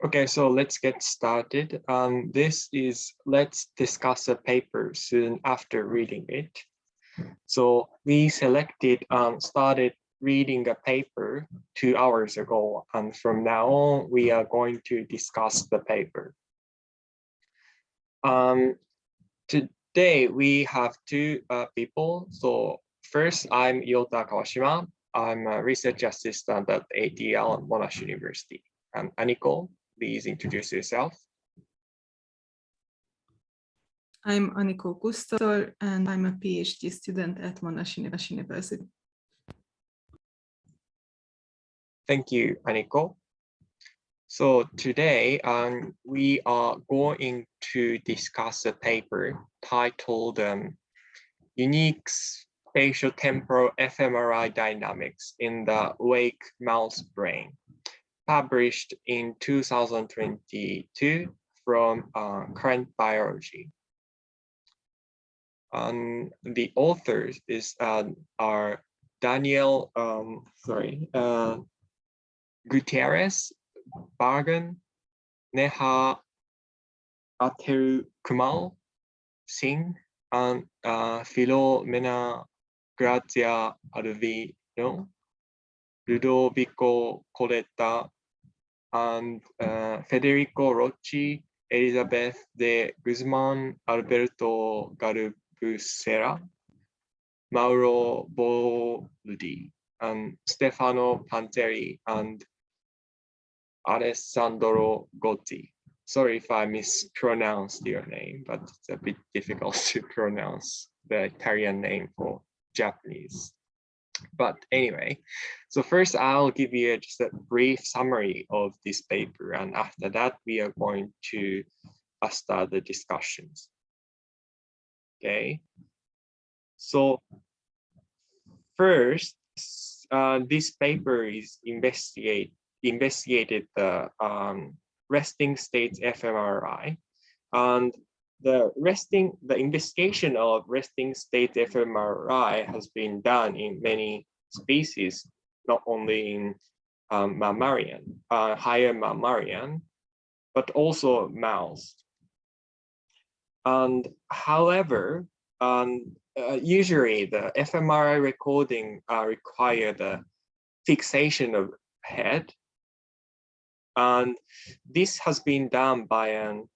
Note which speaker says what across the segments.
Speaker 1: Okay, so let's get started. This is let's discuss a paper soon after reading it. So we started reading a paper 2 hours ago, and from now on, we are going to discuss the paper. Today, we have two people. So first, I'm Yota Kawashima. I'm a research assistant at ATL and Monash University. Aniko, please introduce yourself.
Speaker 2: I'm Aniko Kustor, and I'm a PhD student at Monash University.
Speaker 1: Thank you, Aniko. So today, we are going to discuss a paper titled Unique Spatiotemporal fMRI Dynamics in the Awake Mouse Brain, published in 2022 from Current Biology. The authors are Daniel, Gutierrez, Bargan, Neha Aterukumal Singh, and Filomena Grazia Alvino, Ludovico Coletta, and Federico Rocci, Elizabeth de Guzman, Alberto Garbusera, Mauro Boldi, and Stefano Panteri, and Alessandro Gotti. Sorry if I mispronounced your name, but it's a bit difficult to pronounce the Italian name for Japanese. But anyway, so first I'll give you just a brief summary of this paper, and after that we are going to start the discussions. Okay, so first, this paper is investigated the resting states fMRI, and the investigation of resting state fMRI has been done in many species, not only in mammalian, higher mammalian, but also mouse. And however, usually the fMRI recording require the fixation of head, and this has been done by an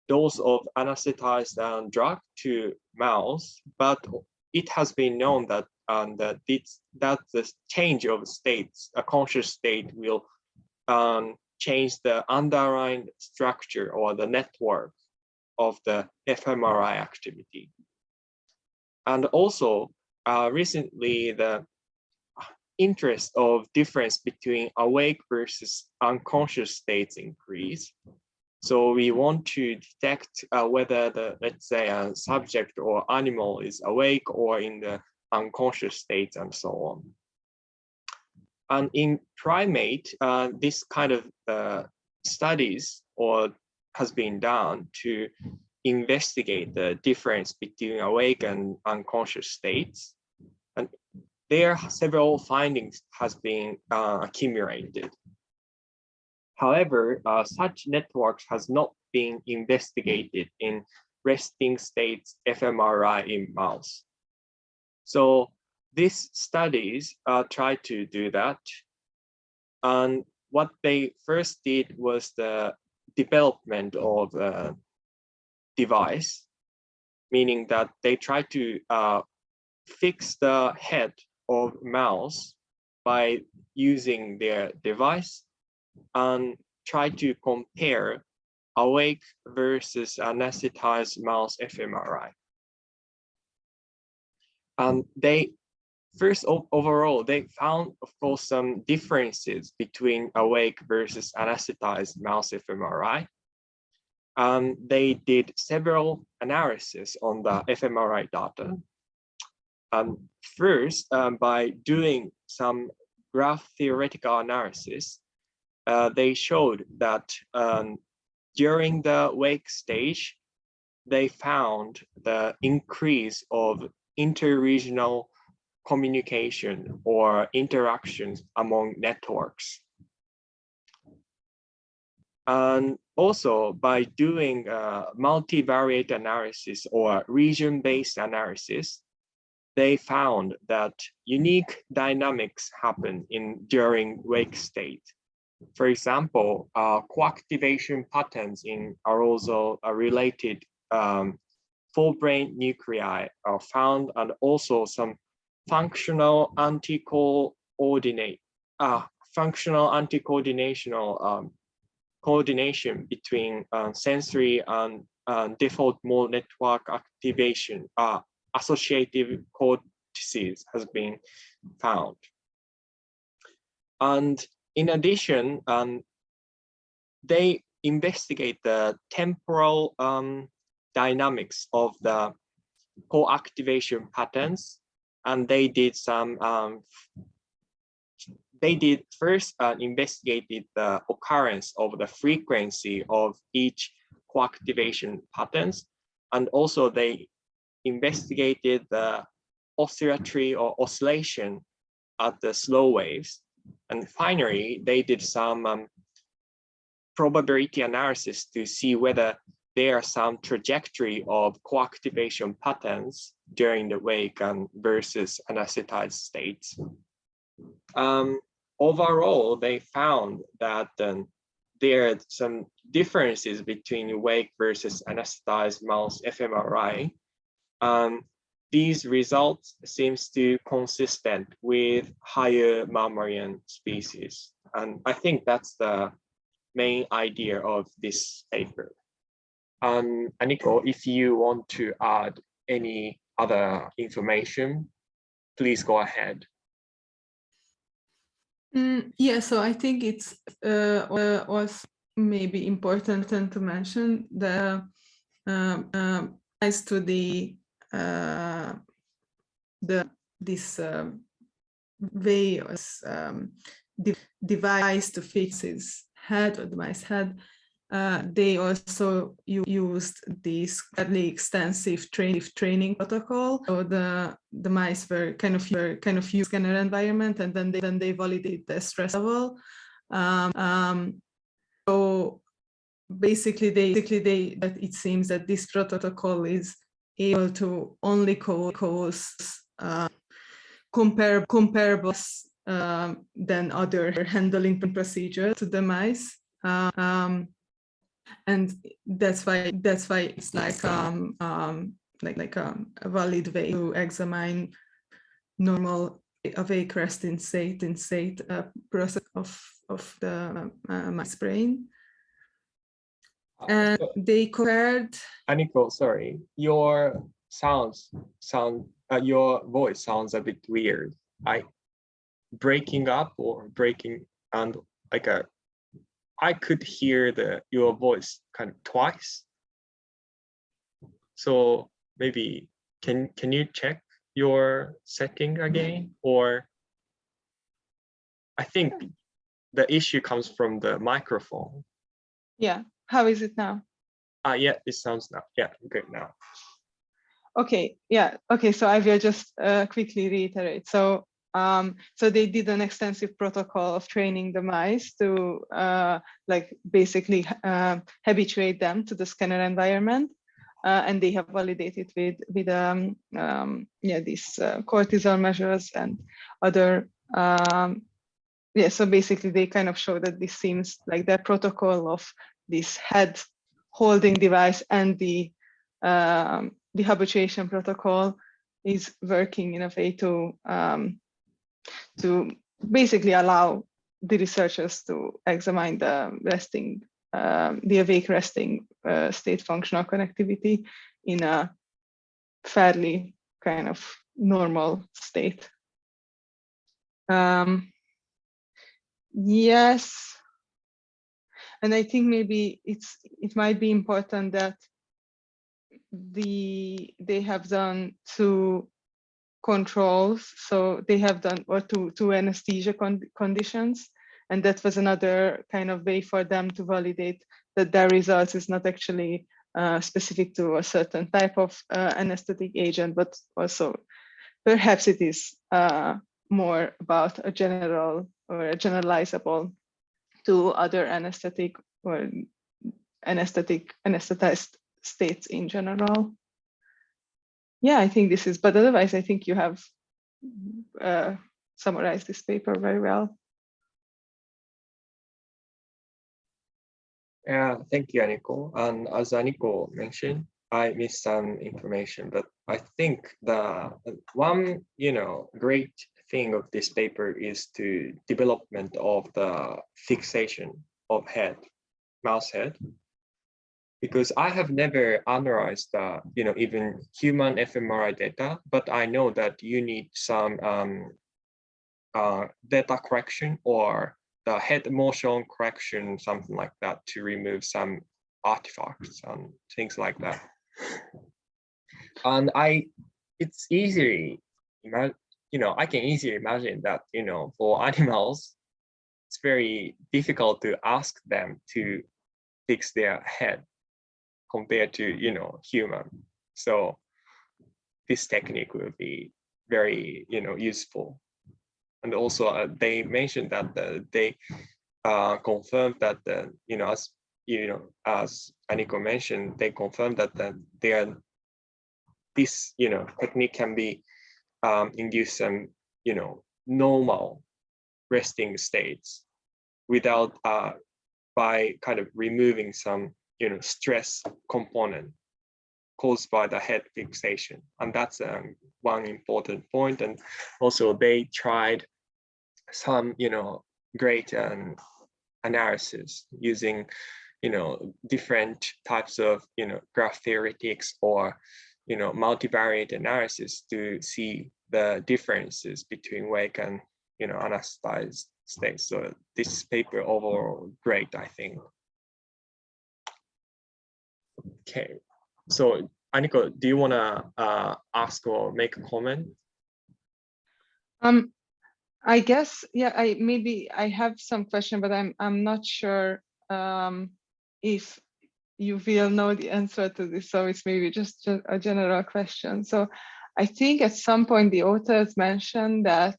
Speaker 1: dose of anesthetized drug to mouse, but it has been known that the change of states, a conscious state, will change the underlying structure or the network of the fMRI activity. And also, recently, the interest of difference between awake versus unconscious states increase. So we want to detect whether let's say a subject or animal is awake or in the unconscious state and so on. And in primate, this kind of studies has been done to investigate the difference between awake and unconscious states. And there several findings has been accumulated. However, such networks has not been investigated in resting states fMRI in mouse. So these studies tried to do that. And what they first did was the development of a device, meaning that they tried to fix the head of mouse by using their device and try to compare awake versus anesthetized mouse fMRI. And overall, they found, of course, some differences between awake versus anesthetized mouse fMRI. They did several analyses on the fMRI data. First, by doing some graph theoretical analysis, they showed that during the wake stage, they found the increase of interregional communication or interactions among networks. And also by doing multivariate analysis or region-based analysis, they found that unique dynamics happen during wake state. For example, co-activation patterns in arousal-related forebrain nuclei are found, and also some functional anti-coordinational coordination between sensory and default mode network activation associative cortices has been found. And in addition, they investigate the temporal dynamics of the co-activation patterns, and they did first investigated the occurrence of the frequency of each co-activation patterns, and also they investigated the oscillatory or oscillation at the slow waves. And finally, they did some probability analysis to see whether there are some trajectory of co-activation patterns during the wake versus anesthetized states. Overall, they found that there are some differences between wake versus anesthetized mouse fMRI. These results seems to consistent with higher mammalian species. And I think that's the main idea of this paper. Aniko, if you want to add any other information, please go ahead.
Speaker 2: Yeah, so I think it's was maybe important to mention the as to this way device to fix his head, or the mice head. They also used this fairly extensive training protocol. So the mice were kind of used scanner environment, and then they validate the stress level. So basically, it seems that this protocol is able to only cause comparable than other handling procedures to the mice. And that's why it's like a valid way to examine normal awake resting state process of the mice brain. And they compared.
Speaker 1: Aniko, sorry, your voice sounds a bit weird. Breaking up or breaking, and like I could hear your voice kind of twice. So maybe can you check your setting again? Or I think the issue comes from the microphone.
Speaker 3: Yeah. How is it now?
Speaker 1: Yeah, it sounds now. Yeah, good now.
Speaker 3: Okay. Yeah. Okay. So I will just quickly reiterate. So they did an extensive protocol of training the mice to like basically habituate them to the scanner environment, and they have validated with these cortisol measures and other. So basically, they kind of show that this seems like their protocol of this head holding device and the habituation protocol is working in a way to basically allow the researchers to examine the awake resting state functional connectivity in a fairly kind of normal state. Yes, and I think maybe it might be important that they have done two controls, so they have done two anesthesia conditions, and that was another kind of way for them to validate that their results is not actually specific to a certain type of anesthetic agent, but also perhaps it is more about a general or a generalizable to other anesthetic or anesthetized states in general. Yeah, I think this is, but otherwise I think you have summarized this paper very well.
Speaker 1: Yeah, thank you, Aniko. And as Aniko mentioned, I missed some information, but I think the one, great thing of this paper is to development of the fixation of mouse head, because I have never analyzed the, even human fMRI data, but I know that you need some data correction or the head motion correction, something like that, to remove some artifacts and things like that. And it's easily, I can easily imagine that, for animals, it's very difficult to ask them to fix their head compared to, human. So this technique will be very, useful. And also they mentioned that they confirmed that, as Aniko mentioned, they confirmed that this, technique can be induce some, normal resting states without by kind of removing some, stress component caused by the head fixation. And that's one important point. And also they tried some, great analysis using, different types of, graph theoretics or, multivariate analysis to see the differences between wake and, anesthetized states. So this paper overall great, I think. Okay, so Aniko, do you want to ask or make a comment?
Speaker 3: I guess, yeah, I have some question, but I'm not sure if you will know the answer to this. So it's maybe just a general question. So I think at some point the authors mentioned that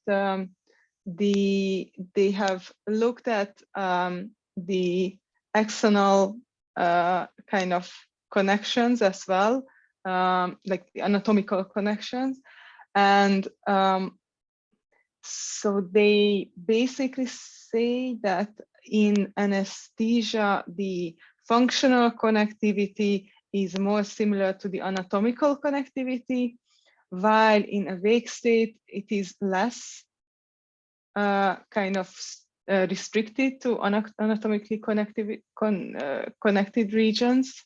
Speaker 3: they have looked at the axonal kind of connections as well, like the anatomical connections. And so they basically say that in anesthesia, the functional connectivity is more similar to the anatomical connectivity, while in awake state, it is less kind of restricted to anatomically connected regions.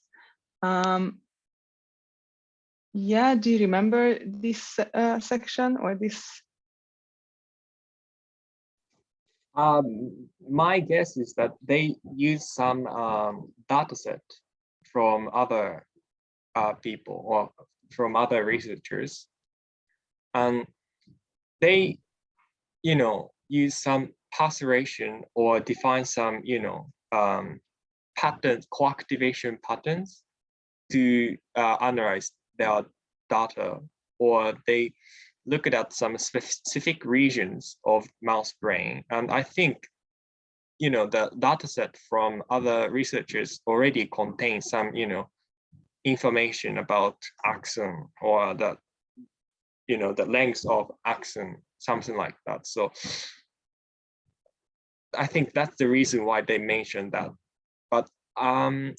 Speaker 3: Yeah, do you remember this section or this?
Speaker 1: My guess is that they use some data set from other people or from other researchers, and they, use some passation or define some, patterns, co-activation patterns to analyze their data, or they look at some specific regions of mouse brain. And I think, the data set from other researchers already contain some, information about axon or the, the length of axon, something like that. So I think that's the reason why they mentioned that. But I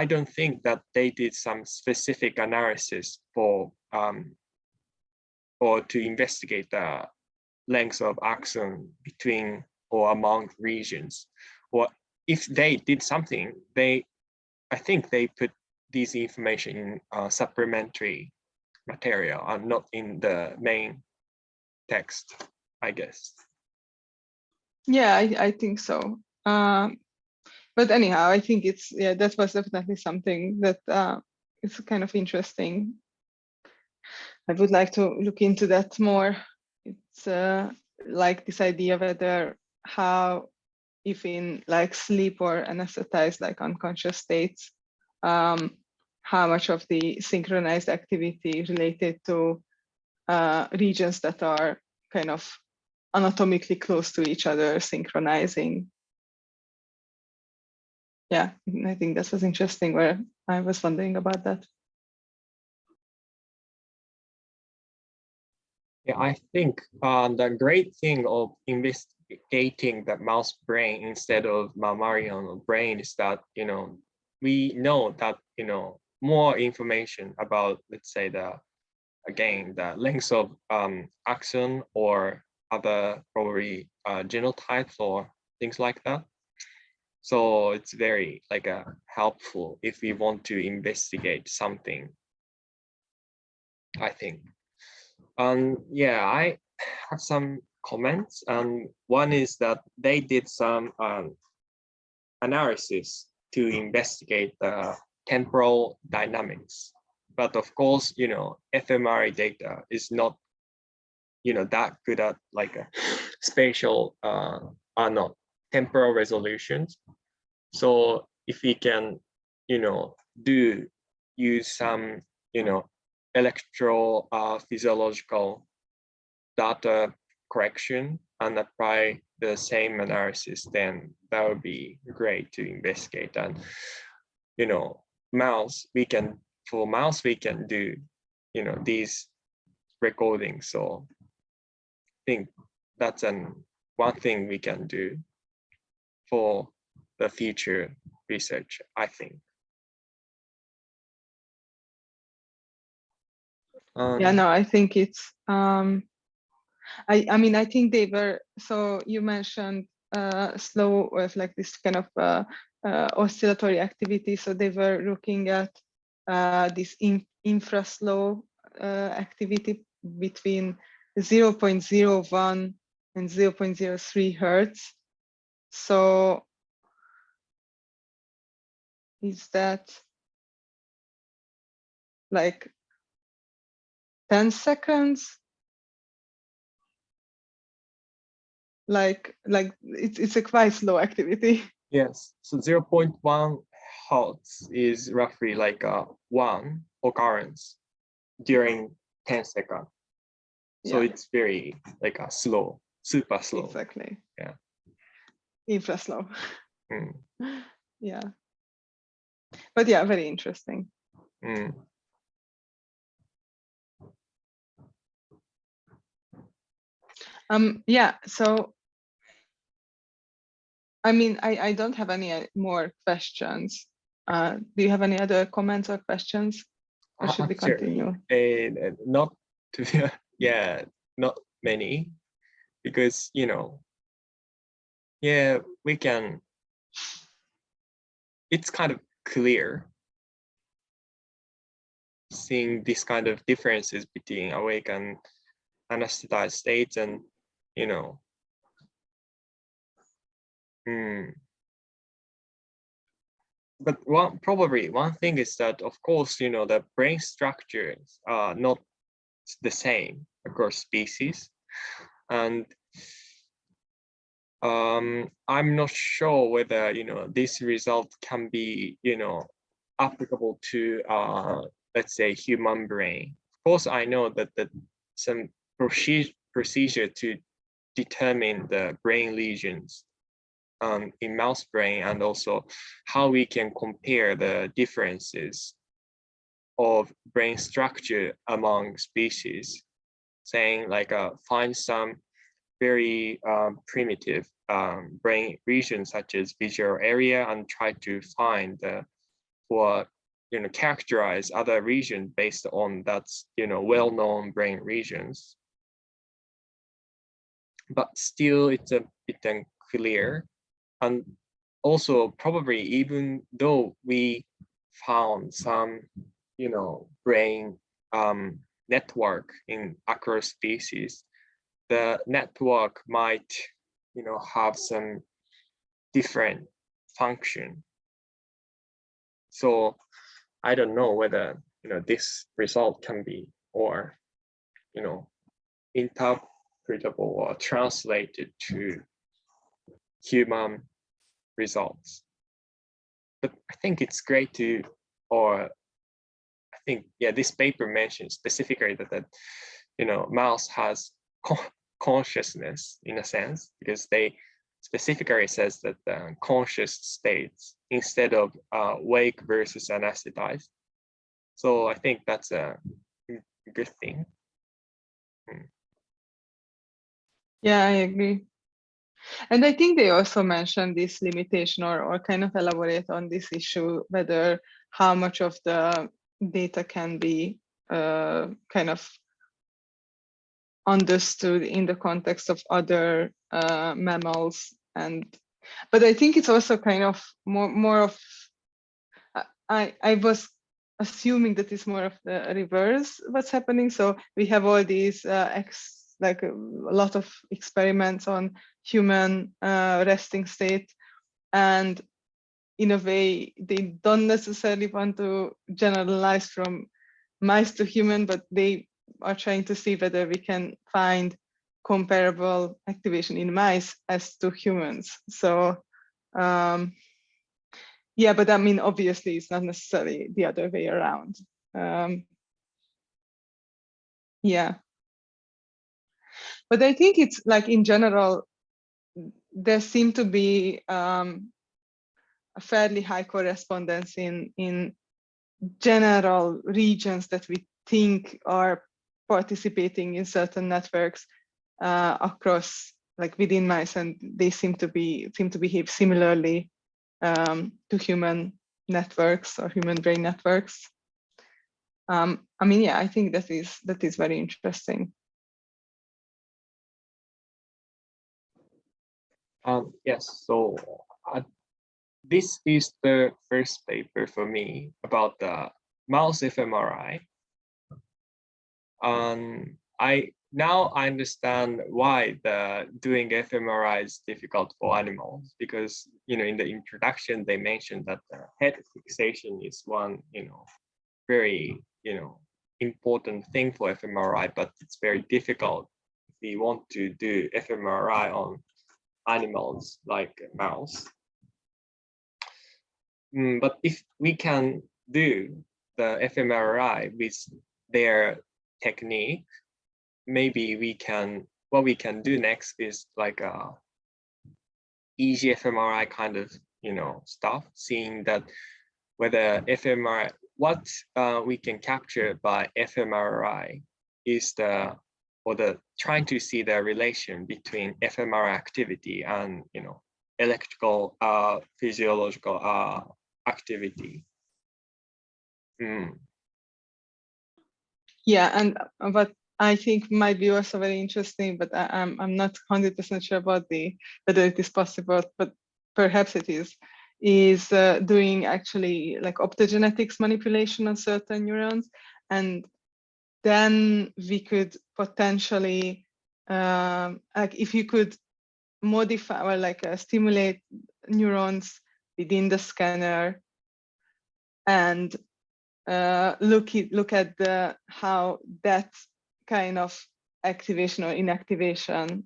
Speaker 1: don't think that they did some specific analysis for or to investigate the length of axon between or among regions. Or if they did something, I think they put these information in supplementary material and not in the main text, I guess.
Speaker 3: Yeah, I think so. But anyhow, I think it's, yeah, that was definitely something that is kind of interesting. I would like to look into that more. It's like this idea whether if in like sleep or anesthetized, like unconscious states, how much of the synchronized activity related to regions that are kind of anatomically close to each other synchronizing. yeah, I think that was interesting where I was wondering about that.
Speaker 1: Yeah, I think the great thing of investigating the mouse brain instead of mammalian brain is that, we know that, more information about, let's say, the length of axon or other probably genotypes or things like that. So it's very helpful if we want to investigate something, I think. Yeah, I have some comments. One is that they did some analysis to investigate the temporal dynamics. But of course, fMRI data is not, that good at spatial, not temporal resolutions. So if we can, use some, electrophysiological data correction and apply the same analysis, then that would be great to investigate. And mouse we can do these recordings. So I think that's one thing we can do for the future research, I think.
Speaker 3: Yeah, no, I think it's I mean, I think they were, so you mentioned slow with this kind of oscillatory activity. So they were looking at this infraslow activity between 0.01 and 0.03 hertz. So is that 10 seconds? It's a quite slow activity.
Speaker 1: Yes, so 0.1 hertz is roughly one occurrence during 10 seconds. So
Speaker 3: yeah.
Speaker 1: It's very slow, super slow.
Speaker 3: Exactly.
Speaker 1: Yeah.
Speaker 3: Infra slow.
Speaker 1: Mm.
Speaker 3: Yeah. But yeah, very interesting.
Speaker 1: Mm.
Speaker 3: Yeah, so I mean, I don't have any more questions. Do you have any other comments or questions? Or should we continue?
Speaker 1: Not to yeah, not many, because yeah, we can. It's kind of clear seeing this kind of differences between awake and anesthetized states, and but probably one thing is that, of course, the brain structures are not the same across species, and I'm not sure whether this result can be applicable to let's say human brain. Of course, I know that some procedure to determine the brain lesions in mouse brain, and also how we can compare the differences of brain structure among species, saying find some very primitive brain regions such as visual area and try to find or characterize other regions based on that's well-known brain regions. But still it's a bit unclear. And also probably even though we found some brain network in across species, the network might have some different function. So I don't know whether this result can be or interpretable or translated to human results. But I think it's great to, or I think, yeah, this paper mentions specifically that mouse has consciousness in a sense, because they specifically says that conscious states instead of wake versus anesthetized. So I think that's a good thing.
Speaker 3: Yeah, I agree. And I think they also mentioned this limitation or kind of elaborate on this issue, whether how much of the data can be kind of understood in the context of other mammals. But I think it's also kind of more of, I was assuming that it's more of the reverse what's happening. So we have all these like a lot of experiments on human resting state, and in a way they don't necessarily want to generalize from mice to human, but they are trying to see whether we can find comparable activation in mice as to humans. So yeah, but I mean, obviously it's not necessarily the other way around. Yeah. But I think it's like in general, there seem to be a fairly high correspondence in general regions that we think are participating in certain networks across, like within mice, and they seem to behave similarly to human networks or human brain networks. I mean, yeah, I think that is very interesting.
Speaker 1: Yes, so this is the first paper for me about the mouse fMRI. I now understand why doing fMRI is difficult for animals, because in the introduction they mentioned that the head fixation is one very important thing for fMRI, but it's very difficult if we want to do fMRI on animals like mouse. But if we can do the fMRI with their technique, maybe what we can do next is like a EG-fMRI kind of stuff, seeing that whether fMRI, what we can capture by fMRI is trying to see the relation between fMRI activity and electrical physiological activity.
Speaker 3: Yeah, and what I think might be also very interesting, but I'm not 100% sure about whether it is possible, but perhaps it is doing actually like optogenetics manipulation on certain neurons, and then we could potentially like if you could modify or like stimulate neurons within the scanner and look at how that kind of activation or inactivation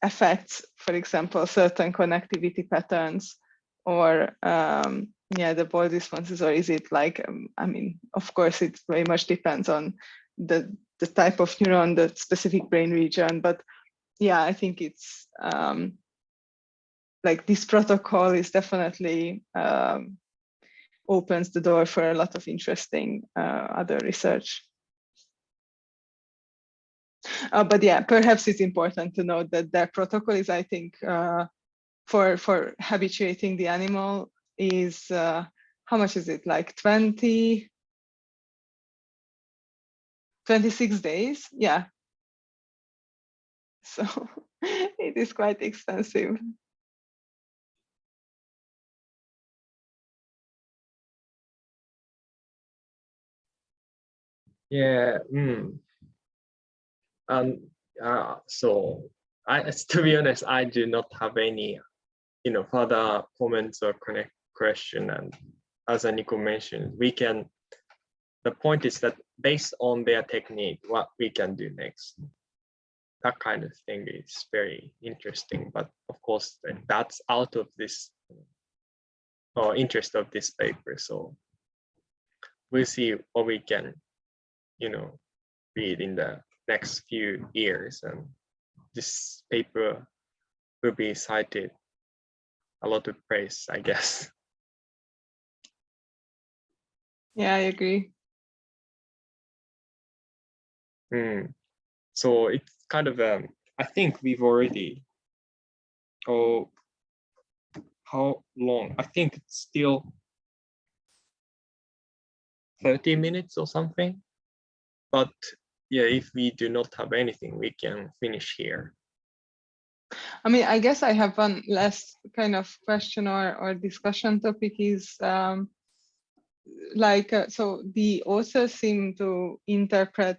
Speaker 3: affects, for example, certain connectivity patterns or yeah, the ball responses, or is it like I mean, of course, it very much depends on the type of neuron, the specific brain region, but yeah, I think it's like this protocol is definitely opens the door for a lot of interesting other research. But yeah, perhaps it's important to note that their protocol is, I think, for habituating the animal is, how much is it, like 26 days? Yeah. So it is quite expensive.
Speaker 1: Yeah. So to be honest, I do not have any further comments or question. And as Nico mentioned, the point is that based on their technique, what we can do next, that kind of thing is very interesting. But of course, that's out of this interest of this paper. So we'll see what we can, read in the next few years, and this paper will be cited a lot of praise, I guess.
Speaker 3: Yeah, I agree.
Speaker 1: So it's kind of I think we've already, oh, how long? I think it's still 30 minutes or something. But yeah, if we do not have anything, we can finish here.
Speaker 3: I mean, I guess I have one last kind of question or discussion topic is so the authors seem to interpret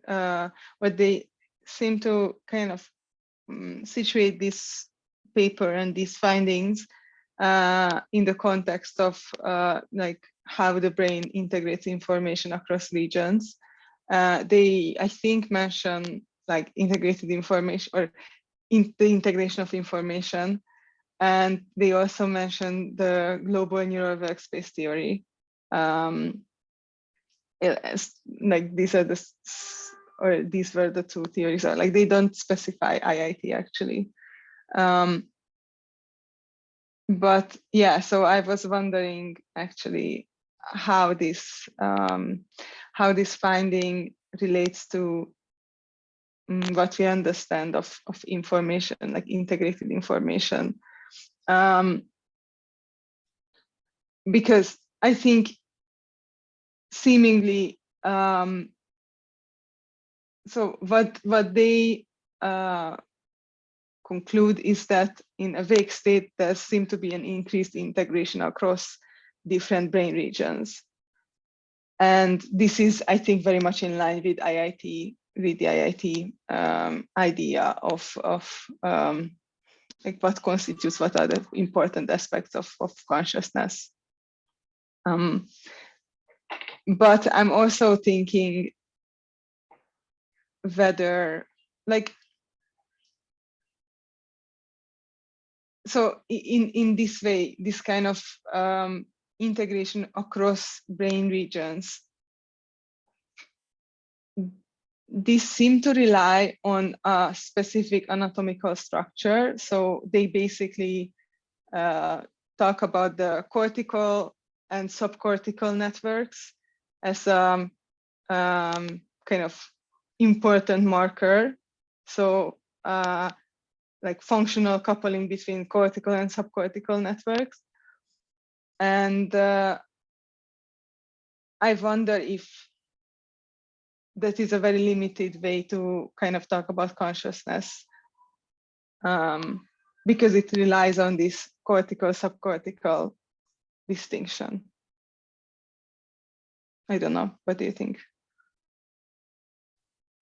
Speaker 3: what they seem to kind of situate this paper and these findings in the context of like how the brain integrates information across regions. They, I think, mention like integrated information or the integration of information. And they also mentioned the global neural workspace theory. Like these are these were the two theories. Like they don't specify IIT actually. But yeah, so I was wondering actually how this finding relates to what we understand of information, like integrated information. Because I think seemingly, so what they conclude is that in awake state, there seems to be an increased integration across different brain regions. And this is, I think, very much in line with the IIT idea of like what constitutes, what are the important aspects of consciousness. But I'm also thinking whether, like, so in this way, this kind of integration across brain regions, these seem to rely on a specific anatomical structure. So they basically talk about the cortical and subcortical networks as kind of important marker. So like functional coupling between cortical and subcortical networks. And I wonder if that is a very limited way to kind of talk about consciousness, because it relies on this cortical subcortical distinction. I don't know. What do you think?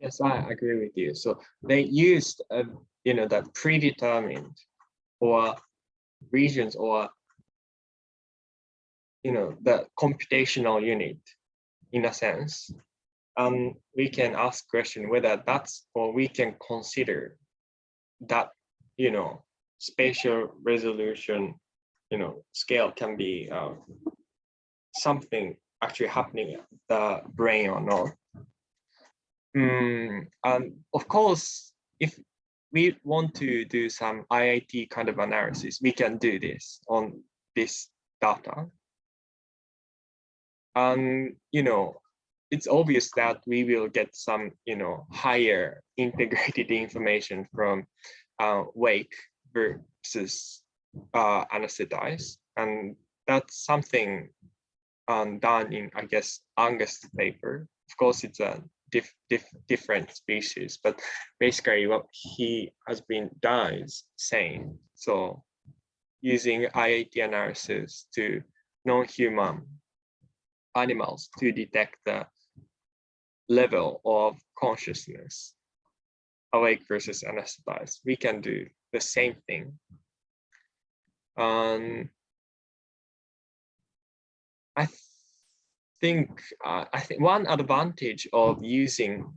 Speaker 1: Yes, I agree with you. So they used, that predetermined or regions or, the computational unit in a sense. We can ask question whether that's, or we can consider that, spatial resolution, scale can be something actually happening in the brain or not. And of course, if we want to do some IIT kind of analysis, we can do this on this data. And, it's obvious that we will get some, higher integrated information from wake versus anesthetized. And that's something done in, I guess, Angus' paper. Of course, it's a different species, but basically what he has been done is same. So using IIT analysis to non-human animals to detect the level of consciousness, awake versus anesthetized, we can do the same thing. I think one advantage of using,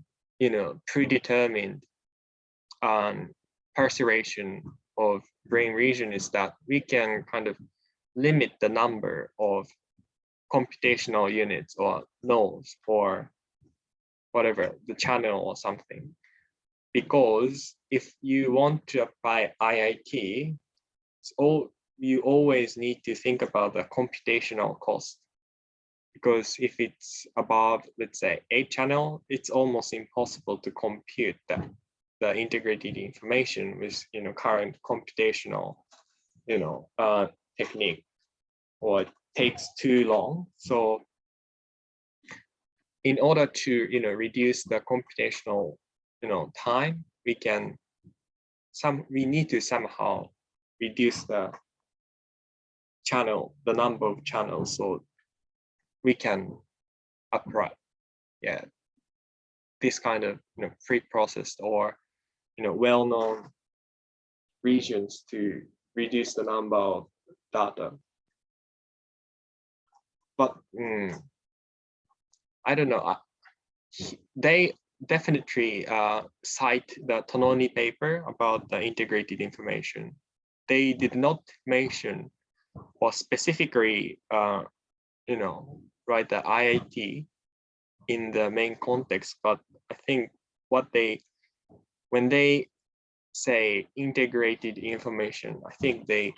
Speaker 1: predetermined perforation of brain region is that we can kind of limit the number of computational units or nodes or whatever, the channel or something. Because if you want to apply IIT, you always need to think about the computational cost. because if it's above, let's say, 8 channel, it's almost impossible to compute the integrated information with current computational technique, or it takes too long. So in order to reduce the computational time, we need to somehow reduce the number of channels, so we can apply this kind of pre-processed or well-known regions to reduce the number of data. But I don't know. They definitely cite the Tononi paper about the integrated information. They did not mention or specifically, write the IIT in the main context. But I think when they say integrated information, I think they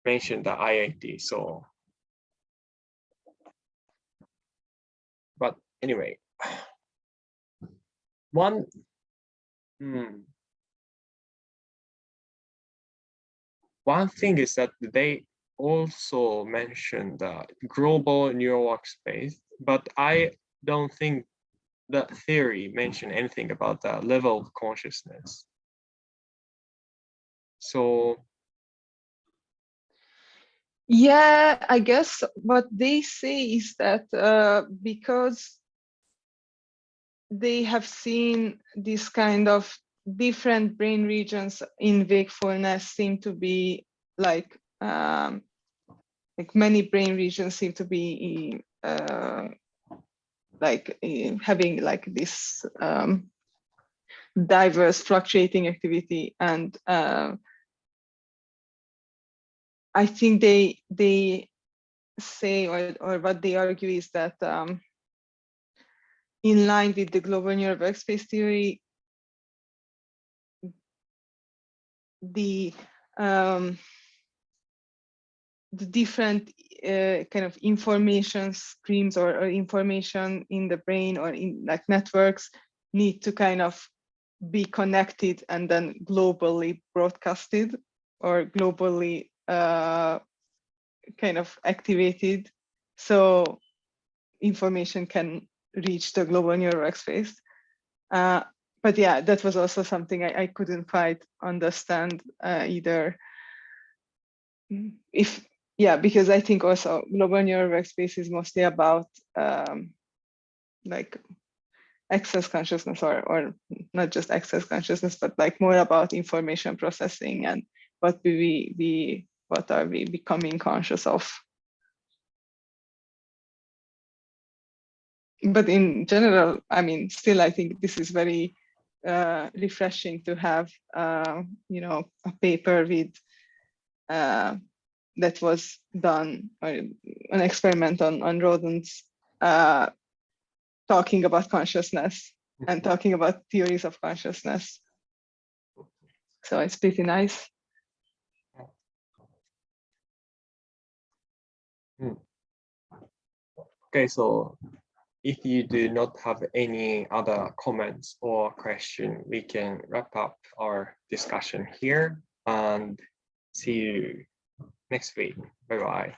Speaker 1: mentioned the IIT. So, but anyway, one thing is that they also mentioned the global neural workspace, but I don't think the theory mentioned anything about the level of consciousness. So
Speaker 3: yeah, I guess what they say is that because they have seen this kind of different brain regions in wakefulness seem to be like many brain regions seem to be having like this diverse fluctuating activity, and I think they say, or what they argue is that in line with the global neural workspace theory, the different kind of information streams or information in the brain or in like networks need to kind of be connected and then globally broadcasted or globally kind of activated, so information can reach the global neural workspace. But yeah, that was also something I couldn't quite understand either. Because I think also global neural workspace is mostly about like access consciousness, or not just access consciousness, but like more about information processing and what are we becoming conscious of. But in general, I mean, still, I think this is very refreshing to have, a paper with that was done, or an experiment on rodents, talking about consciousness and talking about theories of consciousness. So it's pretty nice.
Speaker 1: okay, so if you do not have any other comments or question, we can wrap up our discussion here and see you next week. Bye-bye.